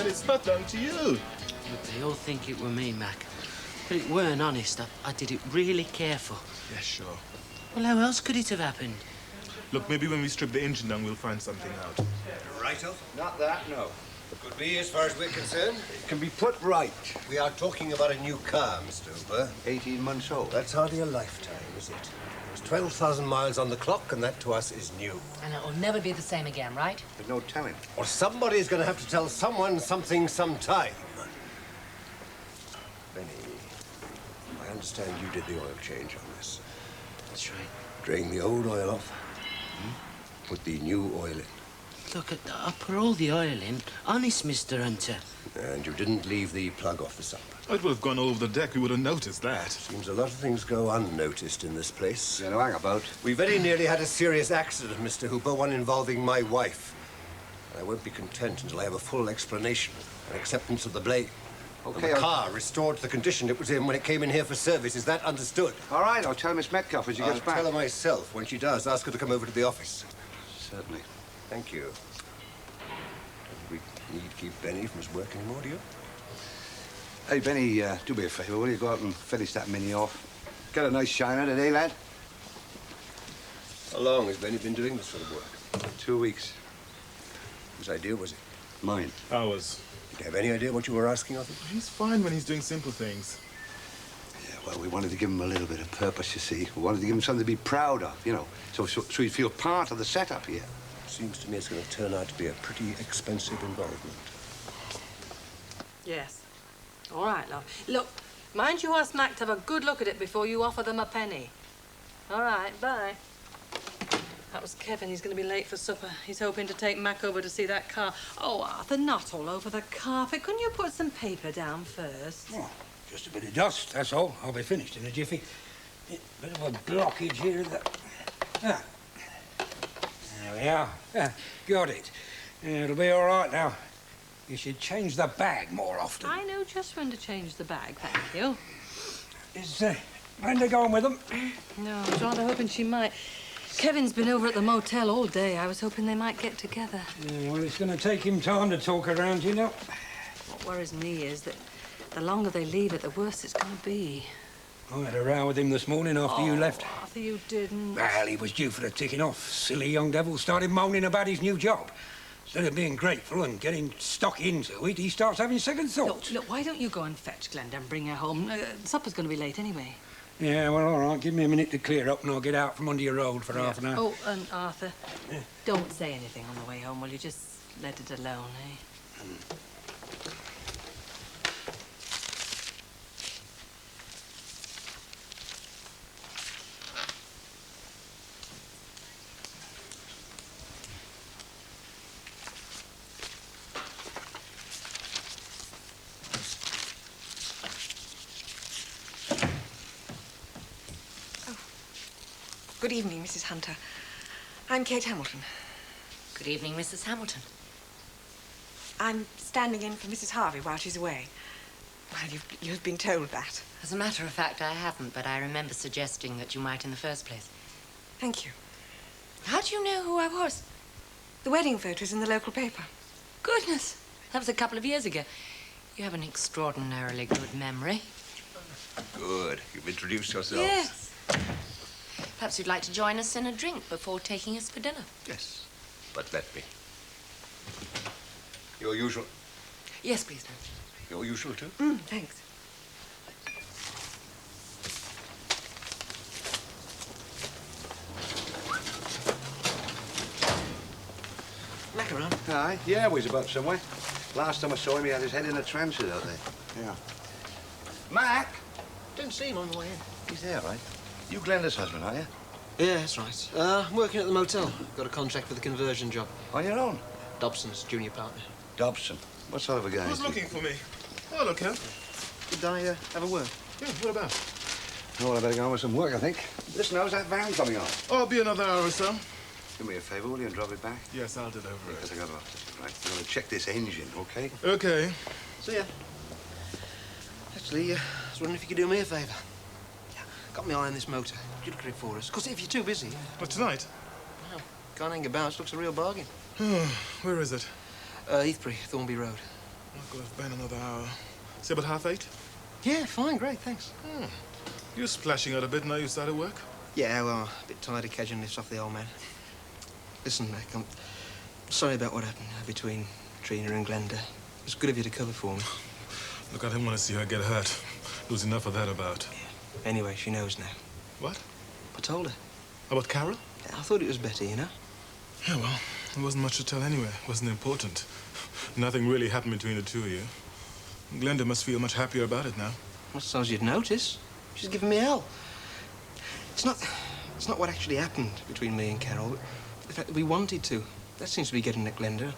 man. It's not down to you. Look, they all think it were me, Mac. But it weren't honest. I did it really careful. Yeah, sure. Well, how else could it have happened? Look, maybe when we strip the engine down, we'll find something out. Right-o? Not that, no. Could be, as far as we're concerned. It can be put right. We are talking about a new car, Mr. Hooper. 18 months old. That's hardly a lifetime, is it? There's 12,000 miles on the clock, and that to us is new. And it'll never be the same again, right? There's no telling. Or somebody's going to have to tell someone something sometime. Benny, I understand you did the oil change on this. That's right. Drain the old oil off. Put the new oil in. Look, I put all the oil in. Honest, Mr. Hunter. And you didn't leave the plug off the sump. It would have gone all over the deck. We would have noticed that. Seems a lot of things go unnoticed in this place. You know, hang about. We very nearly had a serious accident, Mr. Hooper, one involving my wife. And I won't be content until I have a full explanation and acceptance of the blame. Okay, And the car restored to the condition it was in when it came in here for service. Is that understood? All right, I'll tell Miss Metcalf as she gets back. I'll tell her myself. When she does, ask her to come over to the office. Certainly. Thank you. Don't we need to keep Benny from his work anymore, do you? Hey, Benny, do me a favour, will you? Go out and finish that Mini off. Get a nice shiner today, lad. How long has Benny been doing this sort of work? 2 weeks. Whose idea was it? Mine. Ours. Did you have any idea what you were asking of him? He's fine when he's doing simple things. Yeah, well, we wanted to give him a little bit of purpose, you see. We wanted to give him something to be proud of, you know, so he'd feel part of the setup here. Seems to me it's going to turn out to be a pretty expensive involvement. Yes. All right, love. Look, mind you ask Mac to have a good look at it before you offer them a penny. All right, bye. That was Kevin. He's going to be late for supper. He's hoping to take Mac over to see that car. Oh, Arthur, not all over the carpet. Couldn't you put some paper down first? Oh, just a bit of dust, that's all. I'll be finished in a jiffy. Bit of a blockage here at the... Ah. There we are. Ah, got it. It'll be all right now. You should change the bag more often. I know just when to change the bag, thank you. Is Glenda going with them? No, I was rather hoping she might. Kevin's been over at the motel all day. I was hoping they might get together. Yeah, well, it's going to take him time to talk around, you know. What worries me is that the longer they leave it, the worse it's going to be. I had a row with him this morning after you left. Arthur, you didn't. Well, he was due for the ticking off. Silly young devil started moaning about his new job. Instead of being grateful and getting stuck into it, he starts having second thoughts. Look, why don't you go and fetch Glenda and bring her home? Supper's going to be late anyway. Yeah, well, all right. Give me a minute to clear up and I'll get out from under your road for half an hour. Oh, and Arthur, don't say anything on the way home, will you? Just let it alone, eh? Good evening, Mrs. Hunter. I'm Kate Hamilton. Good evening, Mrs. Hamilton. I'm standing in for Mrs. Harvey while she's away. Well, you've been told that. As a matter of fact, I haven't, but I remember suggesting that you might in the first place. Thank you. How do you know who I was? The wedding photo's in the local paper. Goodness, that was a couple of years ago. You have an extraordinarily good memory. Good. You've introduced yourselves. Yes. Perhaps you'd like to join us in a drink before taking us for dinner. Yes. But let me. Your usual. Yes, please, ma'am. Your usual, too? Thanks. Mac around? Aye, yeah, we was about somewhere. Last time I saw him, he had his head in a transit out there. Yeah. Mac! Didn't see him on the way in. He's there, right? You Glenda's husband, are you? Yeah, that's right. I'm working at the motel. Got a contract for the conversion job. On your own? Dobson's junior partner. Dobson. What sort of a guy Who's is he? looking for me? Oh, look, huh? Could I have a word? Yeah, what about? Oh, well, I better go on with some work, I think. Listen, how's that van coming on? Oh, I'll be another hour or so. Do me a favour, will you, and drop it back? Yes, I'll deliver it. Because I got to... Right, I'm going to check this engine, OK? Okay. See ya. Actually, I was wondering if you could do me a favour. Yeah, got my eye on this motor. Could you look at it for us? Because if you're too busy... What, tonight? Well, can't hang about. Looks a real bargain. Where is it? Heathbury, Thornby Road. I could have been another hour. Say about 8:30? Yeah, fine, great, thanks. You're splashing out a bit now you started work? Yeah, well, a bit tired of cadging lifts off the old man. Listen, Mac, I'm sorry about what happened between Trina and Glenda. It was good of you to cover for me. Look, I didn't want to see her get hurt. There was enough of that about. Yeah. Anyway, she knows now. What? I told her. About Carol? Yeah, I thought it was better, you know? Yeah, well, there wasn't much to tell anyway. It wasn't important. Nothing really happened between the two of you. Glenda must feel much happier about it now. Well, so as you'd notice. She's giving me hell. It's not what actually happened between me and Carol, but the fact that we wanted to. That seems to be getting at Glenda.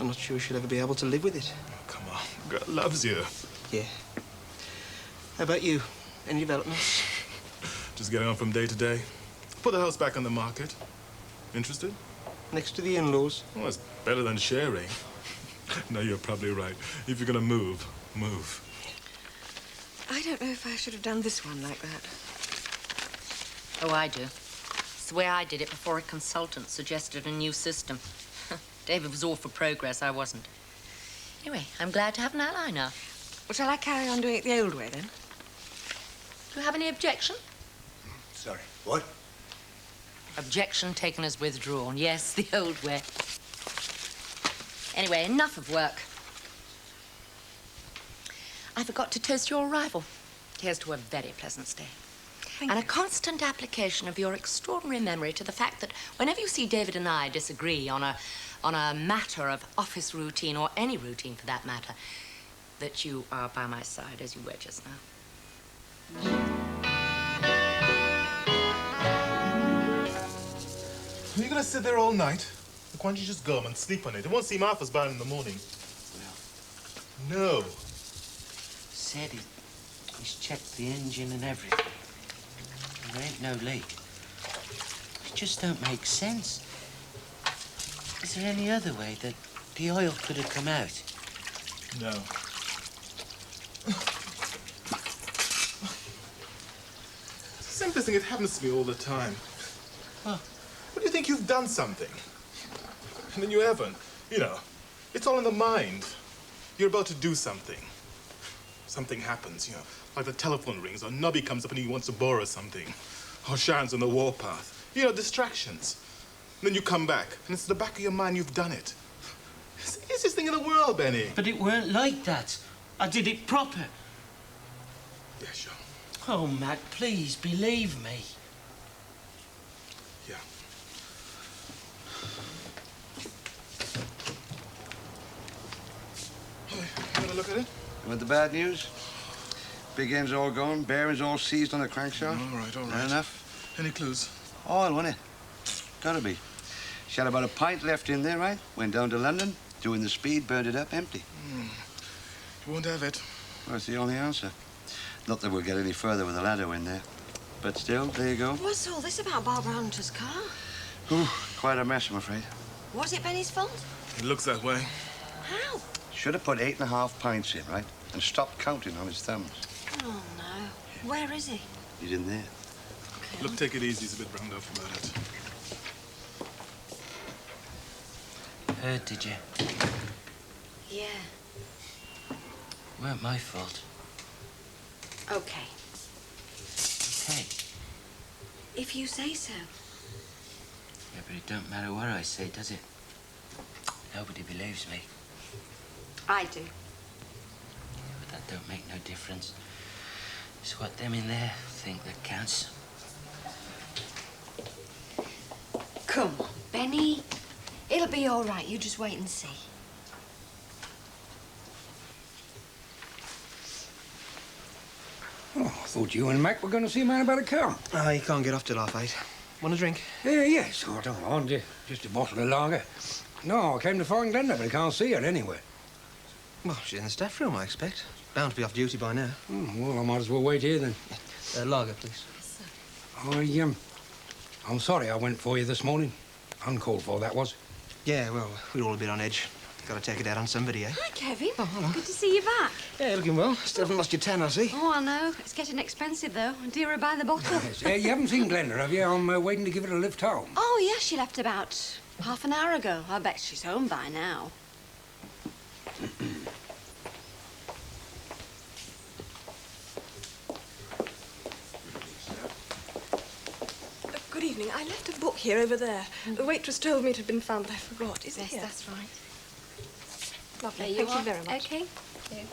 I'm not sure she'll ever be able to live with it. Oh, come on. Girl loves you. Yeah. How about you? Any developments? Just getting on from day to day. Put the house back on the market. Interested? Next to the in-laws. Well, it's better than sharing. No, you're probably right. If you're gonna move, move. I don't know if I should have done this one like that. Oh, I do. It's the way I did it before a consultant suggested a new system. David was all for progress, I wasn't. Anyway, I'm glad to have an ally now. Well, shall I carry on doing it the old way, then? Do you have any objection? Sorry. What? Objection taken as withdrawn. Yes, the old way. Anyway, enough of work. I forgot to toast your arrival. Here's to a very pleasant stay. Thank and you. a constant application of your extraordinary memory to the fact that whenever you see David and I disagree on a matter of office routine, or any routine for that matter, that you are by my side as you were just now. Are you gonna sit there all night? Look, why don't you just go home and sleep on it? It won't seem half as bad in the morning. No. Said he's checked the engine and everything. There ain't no leak. It just don't make sense. Is there any other way that the oil could have come out? No. It's the simplest thing. It happens to me all the time. What? What do you think? You've done something. And then you haven't. You know, it's all in the mind. You're about to do something. Something happens, you know, like the telephone rings, or Nobby comes up and he wants to borrow something. Or Sharon's on the warpath. You know, distractions. And then you come back, and it's the back of your mind you've done it. It's the easiest thing in the world, Benny. But it weren't like that. I did it proper. Yeah, sure. Oh, Mac, please believe me. Yeah. You want to look at it? You want the bad news? Big end's all gone, bearings all seized on the crankshaft. All right, all right. Not enough? Any clues? Oil, wasn't it? Gotta be. She had about a pint left in there, right? Went down to London, doing the speed, burned it up, empty. You won't have it. Well, that's the only answer. Not that we'll get any further with the ladder in there. But still, there you go. What's all this about Barbara Hunter's car? Ooh, quite a mess, I'm afraid. Was it Benny's fault? It looks that way. How? Should have put 8.5 pints in, right? And stopped counting on his thumbs. Oh, no. Where is he? He's in there. Okay. Look, take it easy. He's a bit round up about it. Heard, did you? Yeah. Weren't my fault. Okay. Okay. If you say so. Yeah, but it don't matter what I say, does it? Nobody believes me. I do. But that don't make no difference. It's what them in there think that counts. Come on, Benny. It'll be all right. You just wait and see. Oh, I thought you and Mac were going to see a man about a car. Oh, you can't get off till 8:30. Want a drink? Yeah, sure, don't mind. Just a bottle of lager. No, I came to find Glenda, but I can't see her anywhere. Well, she's in the staff room, I expect. Bound to be off duty by now. Well, I might as well wait here then. Lager, please. I'm sorry I went for you this morning. Uncalled for, that was. Yeah, well, we're all a bit on edge. Got to take it out on somebody, eh? Hi, Kevin. Oh, hello. Good to see you back. Yeah, looking well. Still haven't lost your tan, I see. Oh, I know. It's getting expensive, though. Dearer by the bottle. Yes. You haven't seen Glenda, have you? I'm waiting to give her a lift home. Oh, yes, she left about half an hour ago. I bet she's home by now. evening. I left a book here over there. The waitress told me it had been found, but I forgot. Is it here? Yes, that's right. Lovely. There Thank you very much. Okay. Thank you.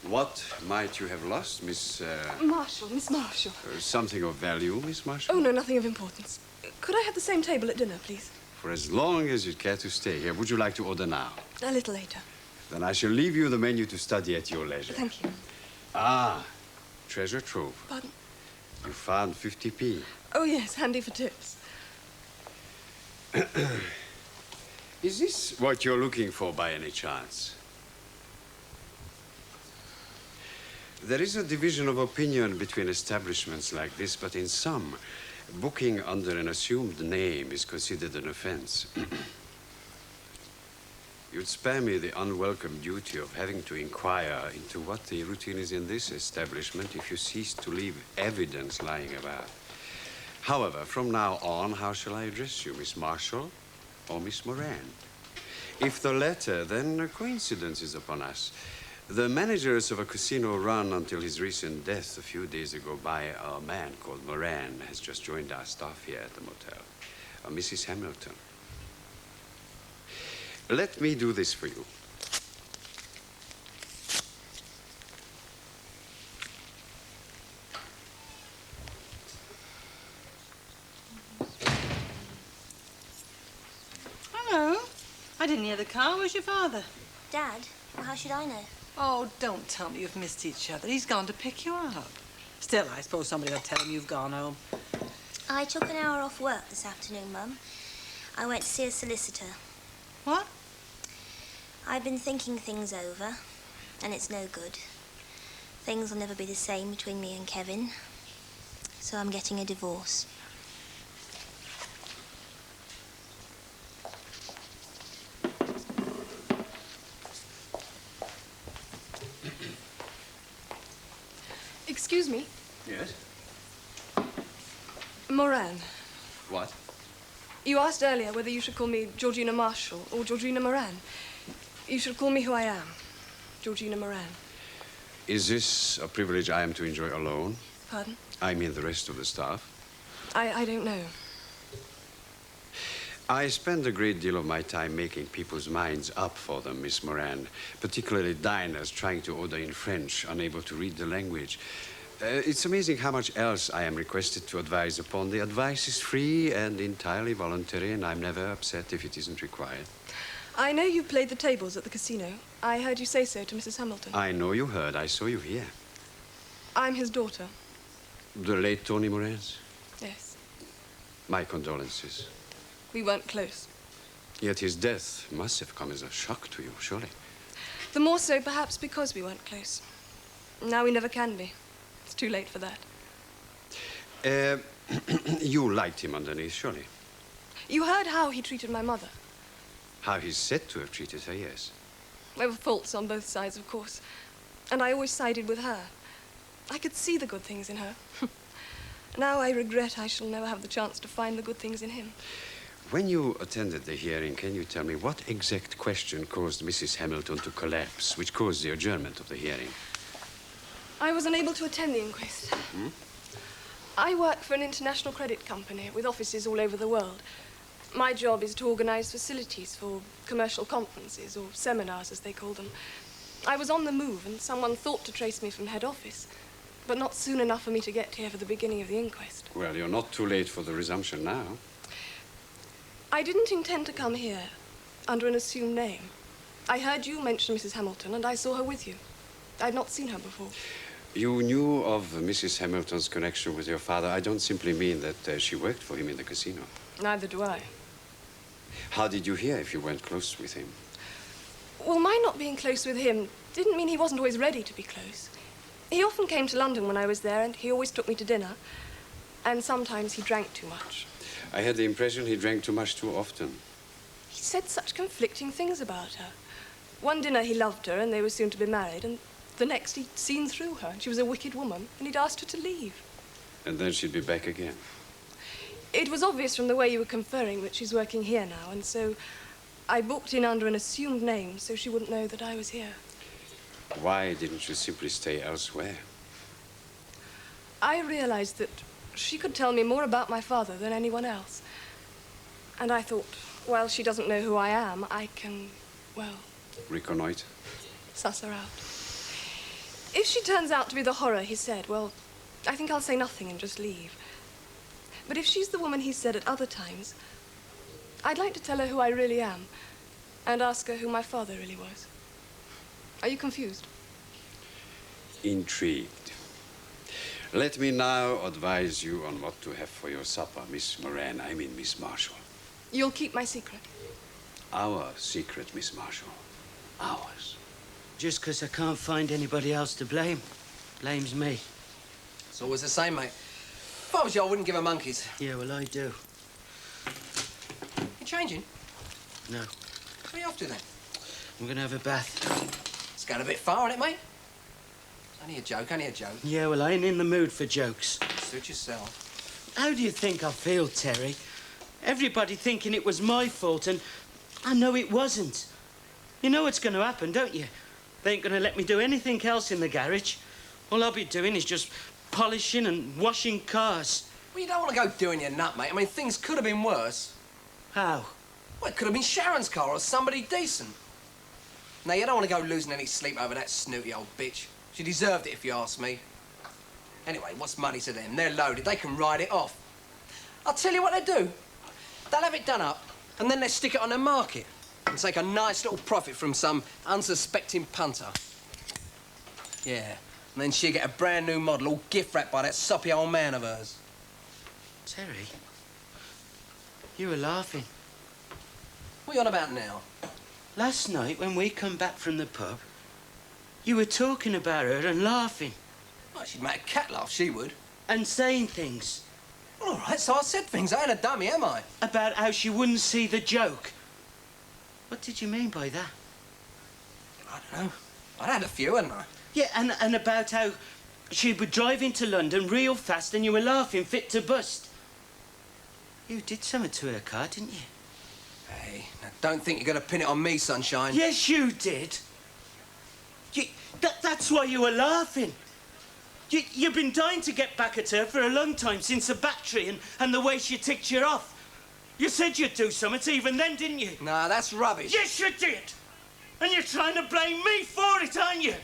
What might you have lost, Miss... Miss Marshall. something of value, Miss Marshall? Oh, no, nothing of importance. Could I have the same table at dinner, please? For as long as you'd care to stay here, would you like to order now? A little later. Then I shall leave you the menu to study at your leisure. Thank you. Ah, treasure trove. Pardon? You found 50p. Oh, yes, handy for tips. Is this what you're looking for by any chance? There is a division of opinion between establishments like this, but in some, booking under an assumed name is considered an offense. You'd spare me the unwelcome duty of having to inquire into what the routine is in this establishment if you cease to leave evidence lying about. However, from now on, how shall I address you, Miss Marshall or Miss Moran? If the latter, then a coincidence is upon us. The managers of a casino run until his recent death a few days ago by a man called Moran has just joined our staff here at the motel, Mrs. Hamilton. Let me do this for you. Hello. I didn't hear the car. Where's your father? Dad? Well, how should I know? Oh, don't tell me you've missed each other. He's gone to pick you up. Still, I suppose somebody will tell him you've gone home. I took an hour off work this afternoon, Mum. I went to see a solicitor. What? I've been thinking things over, and it's no good. Things will never be the same between me and Kevin, so I'm getting a divorce. Excuse me. Yes? Moran. What? You asked earlier whether you should call me Georgina Marshall or Georgina Moran. You should call me who I am, Georgina Moran. Is this a privilege I am to enjoy alone? Pardon? I mean the rest of the staff. I don't know. I spend a great deal of my time making people's minds up for them, Miss Moran, particularly diners trying to order in French, unable to read the language. It's amazing how much else I am requested to advise upon. The advice is free and entirely voluntary, and I'm never upset if it isn't required. I know you played the tables at the casino. I heard you say so to Mrs. Hamilton. I know you heard. I saw you here. I'm his daughter. The late Tony Moran's? Yes. My condolences. We weren't close. Yet his death must have come as a shock to you, surely. The more so, perhaps, because we weren't close. Now we never can be. It's too late for that. You liked him underneath, surely? You heard how he treated my mother. How he's said to have treated her, yes. There were faults on both sides, of course. And I always sided with her. I could see the good things in her. Now I regret I shall never have the chance to find the good things in him. When you attended the hearing, can you tell me what exact question caused Mrs. Hamilton to collapse, which caused the adjournment of the hearing? I was unable to attend the inquest. Hmm? I work for an international credit company with offices all over the world. My job is to organize facilities for commercial conferences, or seminars, as they call them. I was on the move, and someone thought to trace me from head office, but not soon enough for me to get here for the beginning of the inquest. Well, you're not too late for the resumption now. I didn't intend to come here under an assumed name. I heard you mention Mrs. Hamilton, and I saw her with you. I'd not seen her before. You knew of Mrs. Hamilton's connection with your father. I don't simply mean that she worked for him in the casino. Neither do I. How did you hear if you weren't close with him? Well, my not being close with him didn't mean he wasn't always ready to be close. He often came to London when I was there, and he always took me to dinner. And sometimes he drank too much. I had the impression he drank too much too often. He said such conflicting things about her. One dinner he loved her and they were soon to be married, and the next he'd seen through her and she was a wicked woman and he'd asked her to leave. And then she'd be back again. It was obvious from the way you were conferring that she's working here now, and so I booked in under an assumed name so she wouldn't know that I was here. Why didn't you simply stay elsewhere? I realized that she could tell me more about my father than anyone else. And I thought, while she doesn't know who I am, I can, well... Reconnoiter? Suss her out. If she turns out to be the horror he said, well, I think I'll say nothing and just leave. But if she's the woman he said at other times, I'd like to tell her who I really am and ask her who my father really was. Are you confused? Intrigued. Let me now advise you on what to have for your supper, Miss Moran. I mean, Miss Marshall. You'll keep my secret. Our secret, Miss Marshall. Ours. Just 'cause I can't find anybody else to blame. Blames me. It's always the same, mate. If I was you, I wouldn't give her monkeys. Yeah, well, I do. You changing? No. Where are you off to, then? I'm gonna have a bath. It's going a bit far, isn't it, mate? Only a joke, only a joke. Yeah, well, I ain't in the mood for jokes. Suit yourself. How do you think I feel, Terry? Everybody thinking it was my fault, and I know it wasn't. You know what's going to happen, don't you? They ain't going to let me do anything else in the garage. All I'll be doing is just polishing and washing cars. Well, you don't want to go doing your nut, mate. I mean, things could have been worse. How? Well, it could have been Sharon's car or somebody decent. Now, you don't want to go losing any sleep over that snooty old bitch. She deserved it, if you ask me. Anyway, what's money to them? They're loaded. They can ride it off. I'll tell you what they do. They'll have it done up, and then they stick it on the market and take a nice little profit from some unsuspecting punter. Yeah, and then she'll get a brand new model all gift-wrapped by that soppy old man of hers. Terry, you were laughing. What are you on about now? Last night, when we come back from the pub, you were talking about her and laughing. Well, she'd make a cat laugh, she would. And saying things. Well, all right, so I said things. I ain't a dummy, am I? About how she wouldn't see the joke. What did you mean by that? I don't know. I'd had a few, hadn't I? Yeah, and about how she would drive into London real fast and you were laughing fit to bust. You did something to her car, didn't you? Hey, now don't think you're going to pin it on me, sunshine. Yes, you did. That's why you were laughing. You've been dying to get back at her for a long time, since the battery and the way she ticked you off. You said you'd do something even then, didn't you? Nah, that's rubbish. Yes, you did. And you're trying to blame me for it, aren't you?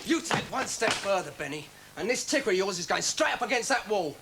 You take one step further, Benny, and this ticker of yours is going straight up against that wall.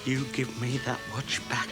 You give me that watch back.